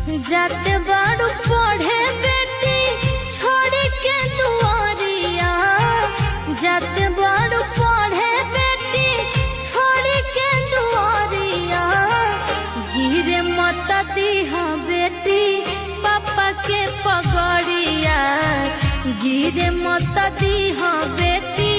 जाते बारू पढ़े बेटी छोड़ के दुआरिया, जाते बारू पढ़े बेटी छोड़ के दुआरिया। गिरे मत दीहा बेटी पापा के पगड़िया, गिरे मत दीहा बेटी